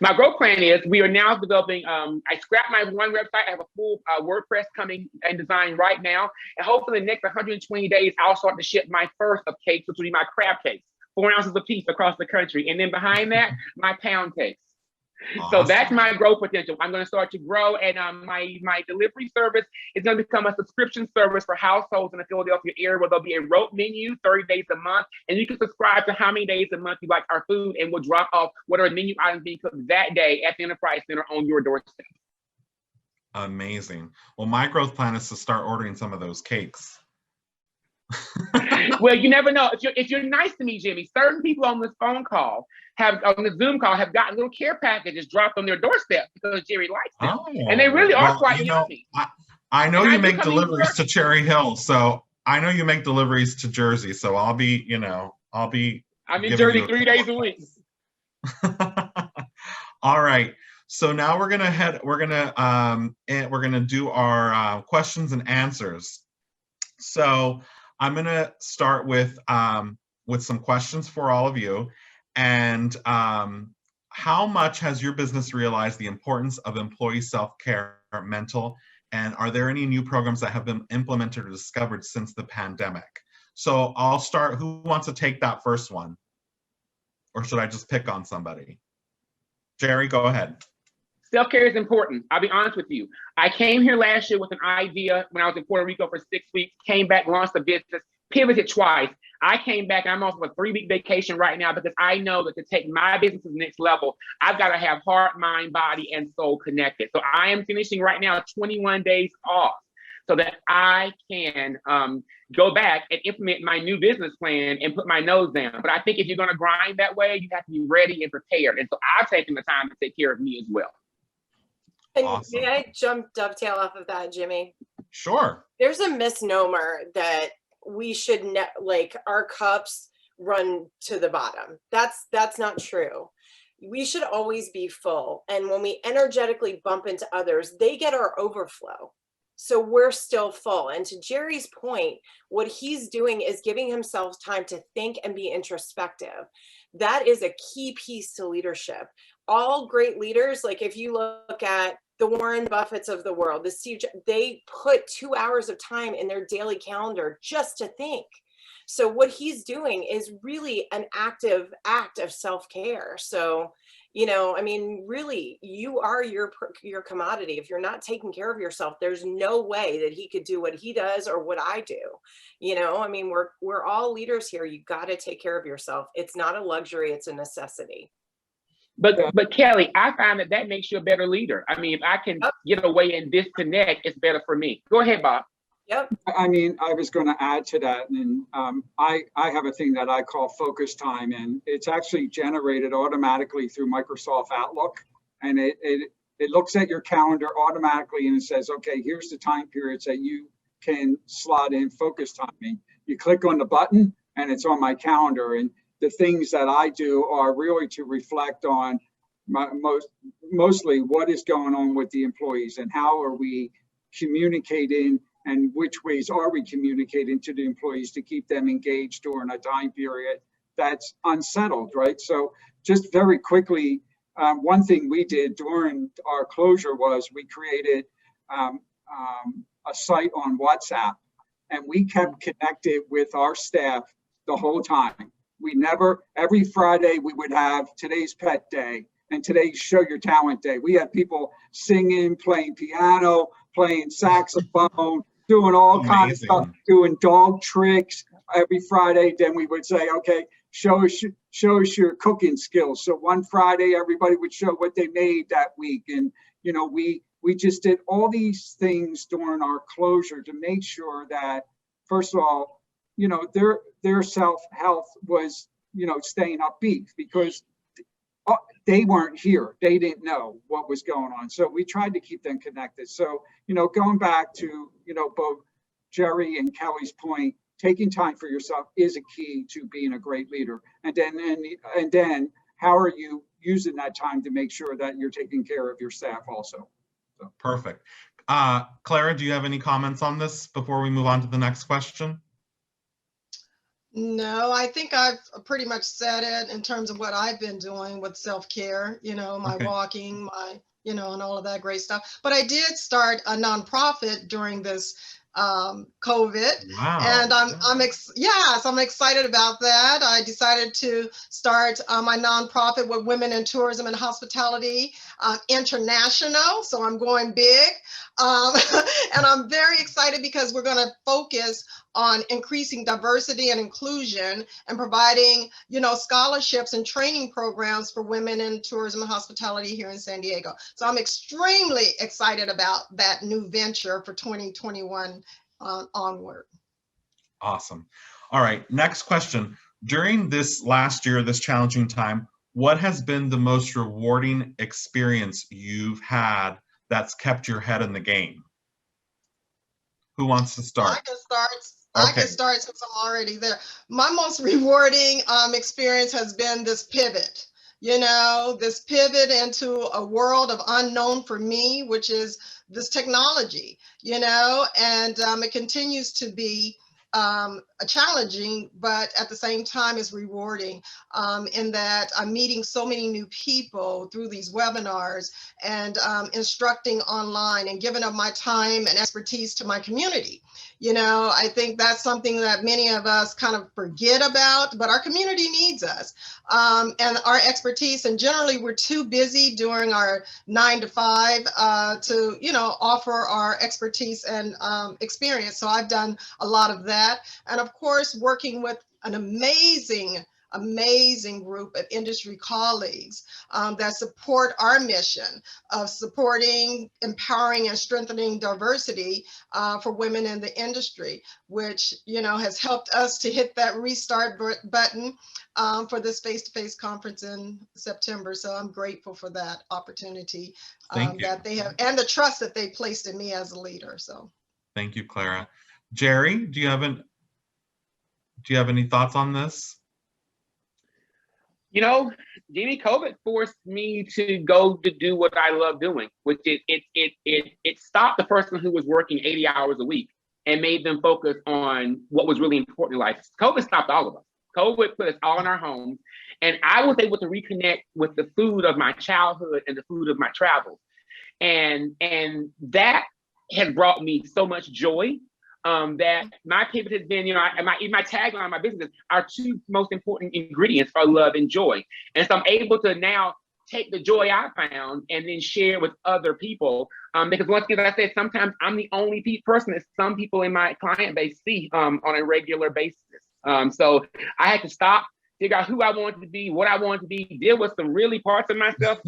My growth plan is we are now developing, I scrapped my one website. I have a full WordPress coming and design right now. And hopefully in the next 120 days, I'll start to ship my first of cakes, which will be my crab cakes, 4 ounces a piece across the country. And then behind that, my pound cakes. Awesome. So that's my growth potential. I'm going to start to grow, and my delivery service is going to become a subscription service for households in the Philadelphia area, where there'll be a rote menu, 30 days a month, and you can subscribe to how many days a month you like our food, and we'll drop off whatever menu items being cooked that day at the Enterprise Center on your doorstep. Amazing. Well, my growth plan is to start ordering some of those cakes. Well, you never know. If you're nice to me, Jimmy, certain people on this phone call on the Zoom call have gotten little care packages dropped on their doorstep because Jerry likes them. Oh, and they really are quite yummy. I know And you I make do come deliveries in to Cherry Hill, so I know you make deliveries to Jersey, so I'll be I'm in giving Jersey you 3 days a week. All right. So now we're gonna do our questions and answers. So I'm gonna start with some questions for all of you. And how much has your business realized the importance of employee self-care, mental, and are there any new programs that have been implemented or discovered since the pandemic? So I'll start. Who wants to take that first one? Or should I just pick on somebody? Jerry, go ahead. Self-care is important. I'll be honest with you. I came here last year with an idea when I was in Puerto Rico for 6 weeks, came back, launched a business, pivoted twice. I came back, I'm off of a 3-week vacation right now because I know that to take my business to the next level, I've got to have heart, mind, body, and soul connected. So I am finishing right now 21 days off so that I can go back and implement my new business plan and put my nose down. But I think if you're going to grind that way, you have to be ready and prepared. And so I've taken the time to take care of me as well. And Awesome. may I dovetail off of that, Jimmy? Sure. There's a misnomer that we should like our cups run to the bottom. That's not true. We should always be full. And when we energetically bump into others, they get our overflow. So we're still full. And to Jerry's point, what he's doing is giving himself time to think and be introspective. That is a key piece to leadership. All great leaders, like if you look at the Warren Buffetts of the world, they put 2 hours of time in their daily calendar just to think. So what he's doing is really an active act of self-care. So, I mean, really, you are your commodity. If you're not taking care of yourself, there's no way that he could do what he does or what I do. I mean, we're all leaders here. You got to take care of yourself. It's not a luxury, it's a necessity. But Kelly, I find that makes you a better leader. I mean, if I can get away and disconnect, it's better for me. Go ahead, Bob. Yep. I mean, I was going to add to that, and I have a thing that I call focus time, and it's actually generated automatically through Microsoft Outlook, and it looks at your calendar automatically and it says, okay, here's the time periods that you can slot in focus timing. You click on the button and it's on my calendar, and the things that I do are really to reflect on mostly what is going on with the employees and how are we communicating and which ways are we communicating to the employees to keep them engaged during a time period that's unsettled, right? So just very quickly, one thing we did during our closure was we created a site on WhatsApp, and we kept connected with our staff the whole time. We never, every Friday we would have today's pet day and today's show your talent day. We had people singing, playing piano, playing saxophone, doing all kinds of stuff, doing dog tricks every Friday. Then we would say, okay, show us your cooking skills. So one Friday, everybody would show what they made that week. And, you know, we just did all these things during our closure to make sure that, first of all, you know, their self-health was, you know, staying upbeat because they weren't here. They didn't know what was going on. So we tried to keep them connected. So, you know, going back to, you know, both Jerry and Kelly's point, taking time for yourself is a key to being a great leader. And then how are you using that time to make sure that you're taking care of your staff also? So. Perfect. Clara, do you have any comments on this before we move on to the next question? No, I think I've pretty much said it in terms of what I've been doing with self-care, you know, my walking, my, you know, and all of that great stuff. But I did start a nonprofit during this COVID. Wow. And I'm excited about that. I decided to start my nonprofit with Women in Tourism and Hospitality International. So I'm going big. And I'm very excited because we're going to focus on increasing diversity and inclusion and providing, you know, scholarships and training programs for women in tourism and hospitality here in San Diego. So I'm extremely excited about that new venture for 2021 onward. Awesome. All right, next question. During this last year, this challenging time, what has been the most rewarding experience you've had that's kept your head in the game? Who wants to start? I can start. Okay. I can start since I'm already there. My most rewarding experience has been this pivot, you know, this pivot into a world of unknown for me, which is this technology, you know, and it continues to be challenging, but at the same time is rewarding in that I'm meeting so many new people through these webinars and instructing online and giving up my time and expertise to my community. You know, I think that's something that many of us kind of forget about, but our community needs us and our expertise. And generally, we're too busy during our 9 to 5 to, you know, offer our expertise and experience. So I've done a lot of that. And of course, working with an amazing group of industry colleagues that support our mission of supporting, empowering, and strengthening diversity for women in the industry, which, you know, has helped us to hit that restart button for this face-to-face conference in September. So I'm grateful for that opportunity that they have and the trust that they placed in me as a leader. So thank you, Clara. Jerry, do you have any thoughts on this? You know, Jimmy, COVID forced me to go to do what I love doing, which is it stopped the person who was working 80 hours a week and made them focus on what was really important in life. COVID stopped all of us. COVID put us all in our homes, and I was able to reconnect with the food of my childhood and the food of my travels, and that has brought me so much joy. That my pivot has been, you know, my tagline on my business, our two most important ingredients are love and joy. And so I'm able to now take the joy I found and then share with other people. Because once again, as I said, sometimes I'm the only person that some people in my client base see on a regular basis. So I had to stop figure out who I wanted to be, what I wanted to be, deal with some really parts of myself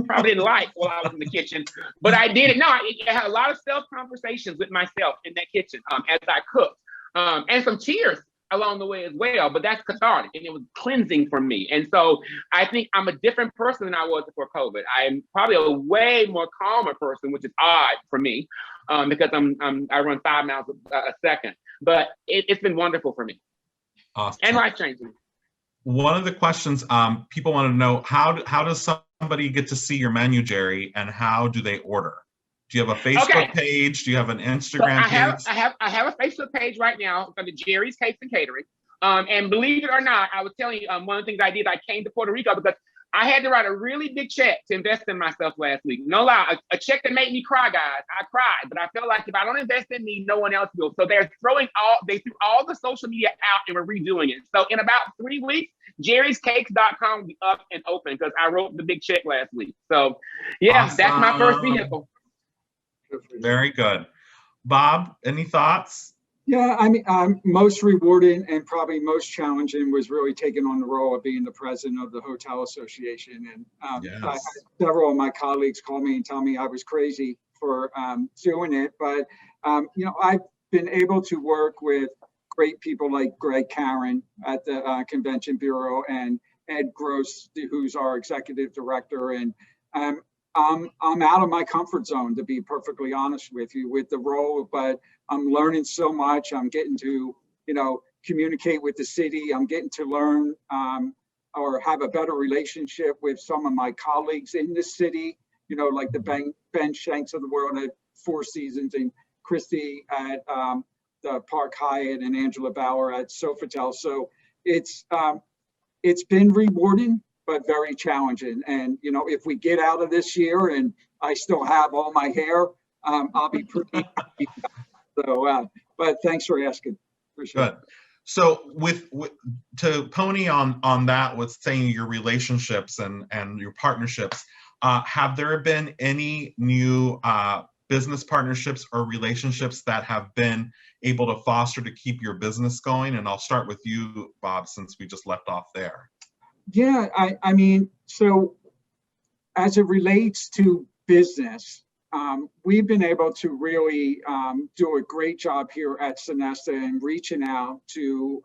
probably didn't like while I was in the kitchen, but I did it. No, I had a lot of self-conversations with myself in that kitchen as I cooked, and some tears along the way as well, but that's cathartic and it was cleansing for me. And so I think I'm a different person than I was before COVID. I am probably a way more calmer person, which is odd for me because I run 5 miles a second, but it's been wonderful for me. Awesome. And life-changing. One of the questions people want to know, how does somebody get to see your menu, Jerry, and how do they order? Do you have a Facebook page? Do you have an Instagram page? I have a Facebook page right now under Jerry's Cakes and Catering. And believe it or not, I was telling you, one of the things I did, I came to Puerto Rico because I had to write a really big check to invest in myself last week. No lie, a check that made me cry, guys. I cried, but I felt like if I don't invest in me, no one else will. So they threw all the social media out and we're redoing it. So in about 3 weeks, jerryscakes.com will be up and open because I wrote the big check last week. So yeah, awesome. That's my first vehicle. Very good. Bob, any thoughts? Yeah, I mean, most rewarding and probably most challenging was really taking on the role of being the president of the Hotel Association. And Yes. I had several of my colleagues call me and tell me I was crazy for doing it. But, you know, I've been able to work with great people like Greg Karen at the Convention Bureau and Ed Gross, who's our executive director. And I'm out of my comfort zone, to be perfectly honest with you, with the role, but I'm learning so much. I'm getting to, you know, communicate with the city. I'm getting to learn or have a better relationship with some of my colleagues in the city, you know, like the Ben Shanks of the world at Four Seasons and Christy at the Park Hyatt and Angela Bauer at Sofitel. So it's been rewarding, but very challenging. And, you know, if we get out of this year and I still have all my hair, I'll be pretty happy. So, but thanks for asking. Appreciate it. So to pony on that with saying your relationships and your partnerships, have there been any new business partnerships or relationships that have been able to foster to keep your business going? And I'll start with you, Bob, since we just left off there. Yeah, I mean, so as it relates to business, we've been able to really do a great job here at Sonesta in reaching out to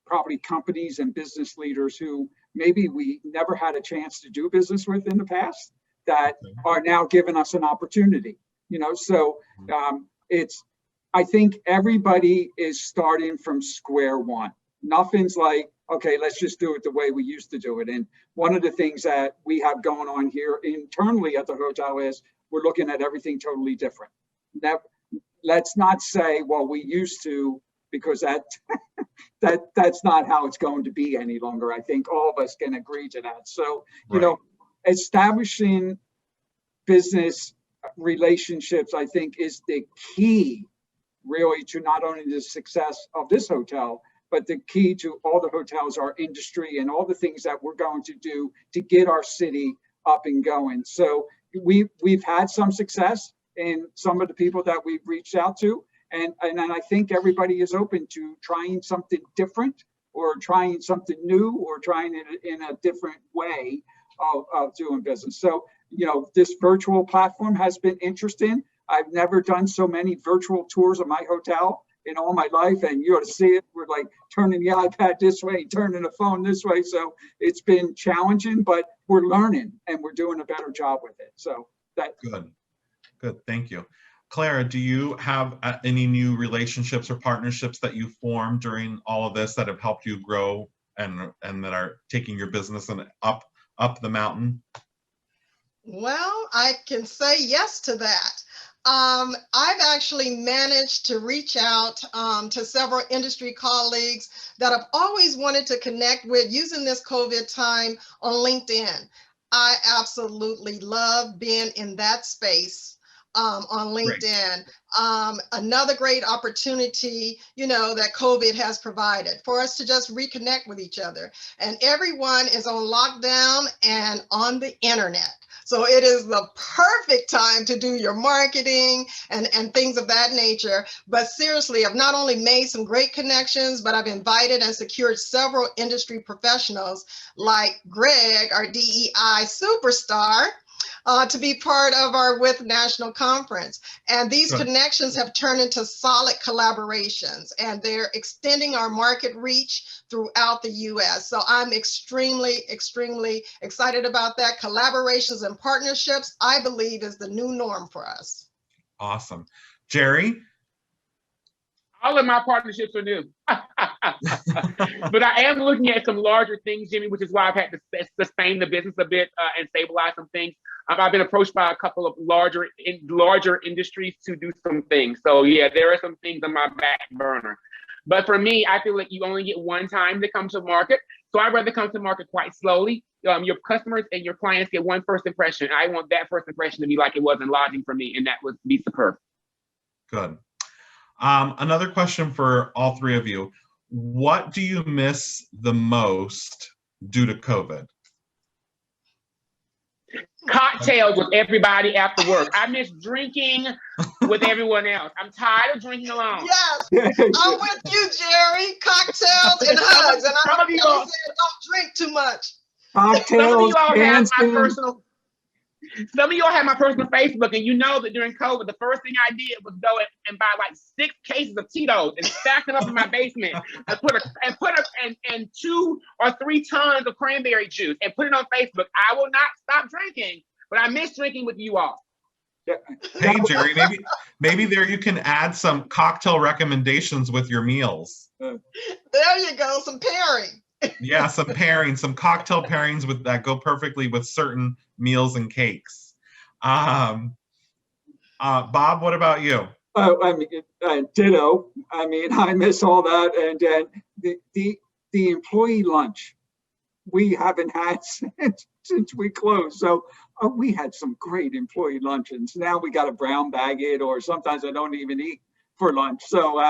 property companies and business leaders who maybe we never had a chance to do business with in the past that are now giving us an opportunity, you know, so I think everybody is starting from square one. Nothing's like, okay, let's just do it the way we used to do it. And one of the things that we have going on here internally at the hotel is we're looking at everything totally different. Let's not say, well, we used to, because that's not how it's going to be any longer. I think all of us can agree to that. So, you know, establishing business relationships, I think, is the key really to not only the success of this hotel, but the key to all the hotels, our industry, and all the things that we're going to do to get our city up and going. So we've had some success in some of the people that we've reached out to. And I think everybody is open to trying something different or trying something new or trying it in a different way of doing business. So, you know, this virtual platform has been interesting. I've never done so many virtual tours of my hotel in all my life, and you ought to see it. We're like turning the iPad this way, turning the phone this way. So it's been challenging, but we're learning and we're doing a better job with it. So that good. Thank you. Clara, do you have any new relationships or partnerships that you formed during all of this that have helped you grow and that are taking your business and up the mountain? Well, I can say yes to that. I've actually managed to reach out to several industry colleagues that I've always wanted to connect with using this COVID time on LinkedIn. I absolutely love being in that space on LinkedIn. Another great opportunity, you know, that COVID has provided for us to just reconnect with each other. And everyone is on lockdown and on the internet. So it is the perfect time to do your marketing and things of that nature. But seriously, I've not only made some great connections, but I've invited and secured several industry professionals like Greg, our DEI superstar, to be part of our WITH National Conference. And these connections have turned into solid collaborations, and they're extending our market reach throughout the US. So I'm extremely, extremely excited about that. Collaborations and partnerships, I believe, is the new norm for us. Awesome. Jerry? All of my partnerships are new. But I am looking at some larger things, Jimmy, which is why I've had to sustain the business a bit and stabilize some things. I've been approached by a couple of larger industries to do some things. So yeah, there are some things on my back burner. But for me, I feel like you only get one time to come to market. So I'd rather come to market quite slowly. Your customers and your clients get one first impression. I want that first impression to be like it was in lodging for me, and that would be superb. Good. Another question for all three of you. What do you miss the most due to COVID? Cocktails with everybody after work. I miss drinking with everyone else. I'm tired of drinking alone. Yes, I'm with you, Jerry. Cocktails and hugs. And I'm saying, don't drink too much. Cocktails, some of y'all have my personal Facebook, and you know that during COVID, the first thing I did was go and buy like 6 cases of Tito's and stack them up in my basement and 2 or 3 tons of cranberry juice and put it on Facebook. I will not stop drinking, but I miss drinking with you all. Hey, Jerry, maybe there you can add some cocktail recommendations with your meals. There you go, some pairing. Yeah, some cocktail pairings that go perfectly with certain meals and cakes. Bob, what about you? I mean, ditto. I mean, I miss all that, and the employee lunch we haven't had since we closed. So we had some great employee luncheons. Now we got to brown bag it, or sometimes I don't even eat for lunch. So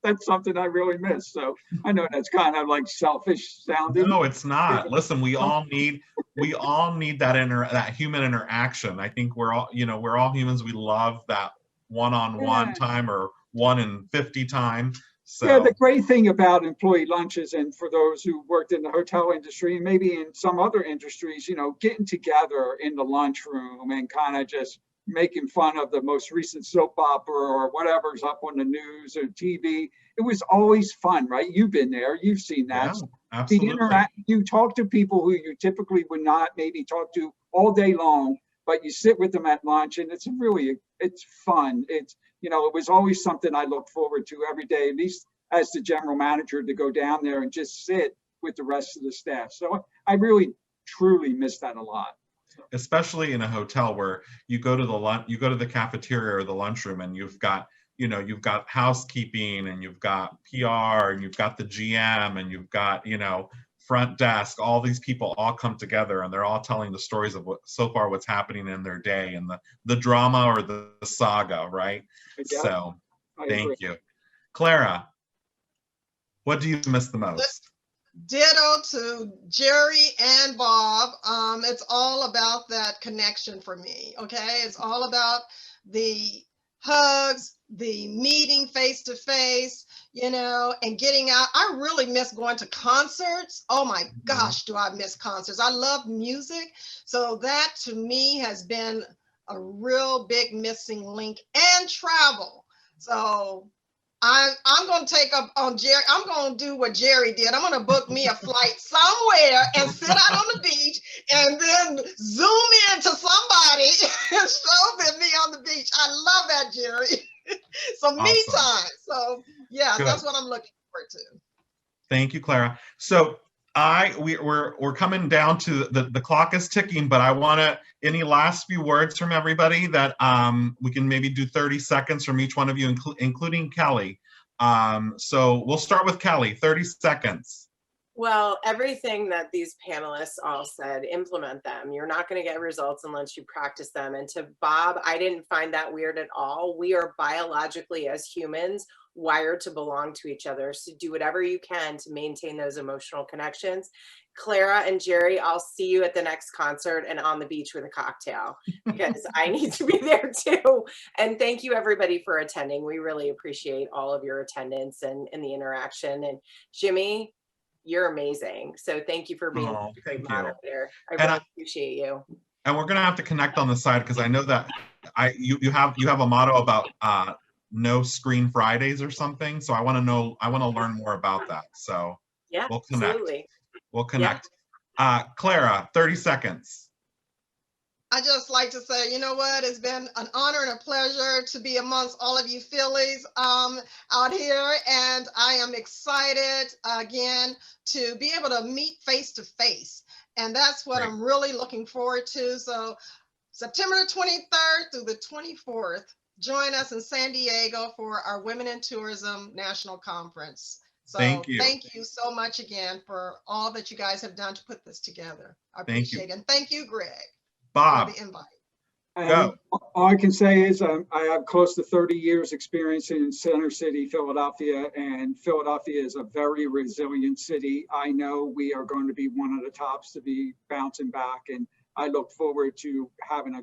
that's something I really miss. So I know that's kind of like selfish sounding. No, it's not. Listen, we all need that human interaction. I think we're all humans. We love that one-on-one time or 1 in 50 time. So yeah, the great thing about employee lunches, and for those who worked in the hotel industry and maybe in some other industries, getting together in the lunchroom and kind of just making fun of the most recent soap opera or whatever's up on the news or TV. It was always fun, right? You've been there, you've seen that. Yeah, absolutely. You talk to people who you typically would not maybe talk to all day long, but you sit with them at lunch, and it's fun. It was always something I looked forward to every day, at least as the general manager, to go down there and just sit with the rest of the staff. So I really, truly miss that a lot. Especially in a hotel where you go to the cafeteria or the lunchroom, and you've got housekeeping, and you've got PR, and you've got the GM, and you've got front desk. All these people all come together, and they're all telling the stories of what's happening in their day, and the drama or the saga, right? Yeah, so thank you. Clara, what do you miss the most? Ditto to Jerry and Bob. It's all about that connection for me. Okay, it's all about the hugs, the meeting face to face, and getting out. I really miss going to concerts. Oh my gosh, do I miss concerts? I love music. So that to me has been a real big missing link, and travel. So I'm going to take up on Jerry. I'm going to do what Jerry did. I'm going to book me a flight somewhere and sit out on the beach and then zoom into somebody and show them me on the beach. I love that, Jerry. So me time. So yeah, Good. That's what I'm looking forward to. Thank you, Clara. So we're coming down to the clock is ticking, but I want any last few words from everybody that we can maybe do 30 seconds from each one of you, including Kelly. So we'll start with Kelly, 30 seconds. Well, everything that these panelists all said, implement them. You're not going to get results unless you practice them. And to Bob, I didn't find that weird at all. We are biologically, as humans, wired to belong to each other. So do whatever you can to maintain those emotional connections. Clara and Jerry, I'll see you at the next concert and on the beach with a cocktail, because I need to be there too. And thank you everybody for attending. We really appreciate all of your attendance and the interaction. And Jimmy, you're amazing. So thank you for being a great moderator. I really appreciate you. And we're gonna have to connect on the side, because I know that you have a motto about no screen Fridays or something. So I want to learn more about that. So yeah, we'll connect. Absolutely. We'll connect. Yeah. Clara, 30 seconds. I just like to say, you know what? It's been an honor and a pleasure to be amongst all of you Phillies out here. And I am excited again to be able to meet face to face. And that's what I'm really looking forward to. So September 23rd through the 24th, join us in San Diego for our Women in Tourism National Conference. So thank you so much again for all that you guys have done to put this together. I appreciate it. And thank you, Greg, Bob, for the invite. Go. All I can say is I have close to 30 years experience in Center City, Philadelphia, and Philadelphia is a very resilient city. I know we are going to be one of the tops to be bouncing back, and I look forward to having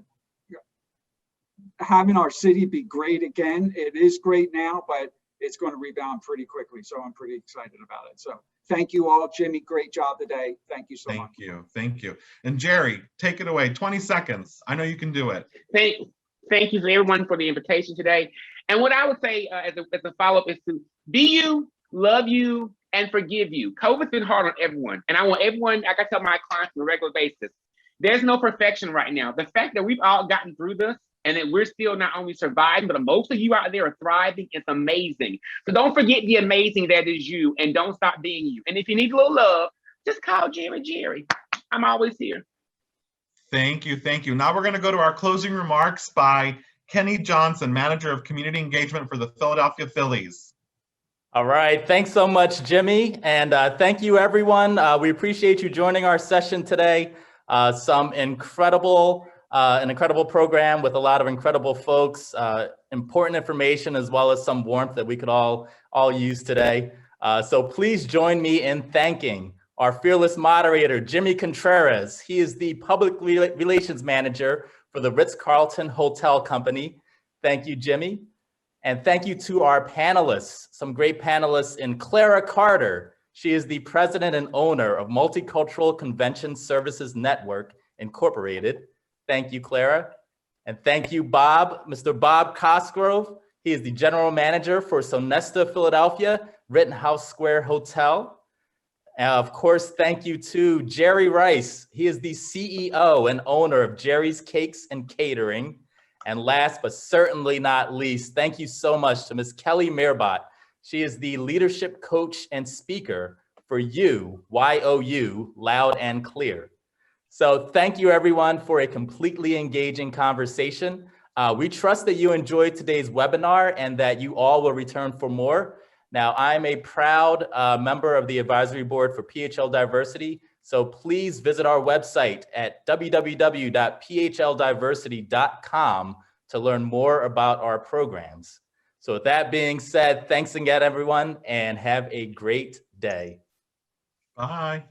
our city be great again. It is great now, but it's going to rebound pretty quickly. So I'm pretty excited about it. So thank you all. Jimmy, great job today. Thank you so much. Thank you. And Jerry, take it away. 20 seconds. I know you can do it. Thank you to everyone for the invitation today. And what I would say as a follow-up is to be you, love you, and forgive you. COVID's been hard on everyone. And I want everyone, like I tell my clients on a regular basis, there's no perfection right now. The fact that we've all gotten through this and that we're still not only surviving, but most of you out there are thriving, it's amazing. So don't forget the amazing that is you, and don't stop being you. And if you need a little love, just call Jerry. I'm always here. Thank you. Now we're going to go to our closing remarks by Kenny Johnson, Manager of Community Engagement for the Philadelphia Phillies. All right, thanks so much, Jimmy. And thank you, everyone. We appreciate you joining our session today. An incredible program with a lot of incredible folks, important information, as well as some warmth that we could all use today. So please join me in thanking our fearless moderator, Jimmy Contreras. He is the Public Relations Manager for the Ritz-Carlton Hotel Company. Thank you, Jimmy. And thank you to our panelists, some great panelists in Clara Carter. She is the president and owner of Multicultural Convention Services Network, Incorporated. Thank you, Clara. And thank you, Bob, Mr. Bob Cosgrove. He is the general manager for Sonesta Philadelphia, Rittenhouse Square Hotel. And of course, thank you to Jerry Rice. He is the CEO and owner of Jerry's Cakes and Catering. And last but certainly not least, thank you so much to Ms. Kelly Mirbot. She is the leadership coach and speaker for YOU, Y-O-U, Loud and Clear. So thank you everyone for a completely engaging conversation. We trust that you enjoyed today's webinar and that you all will return for more. Now, I'm a proud member of the advisory board for PHL Diversity. So please visit our website at www.phldiversity.com to learn more about our programs. So with that being said, thanks again, everyone, and have a great day. Bye.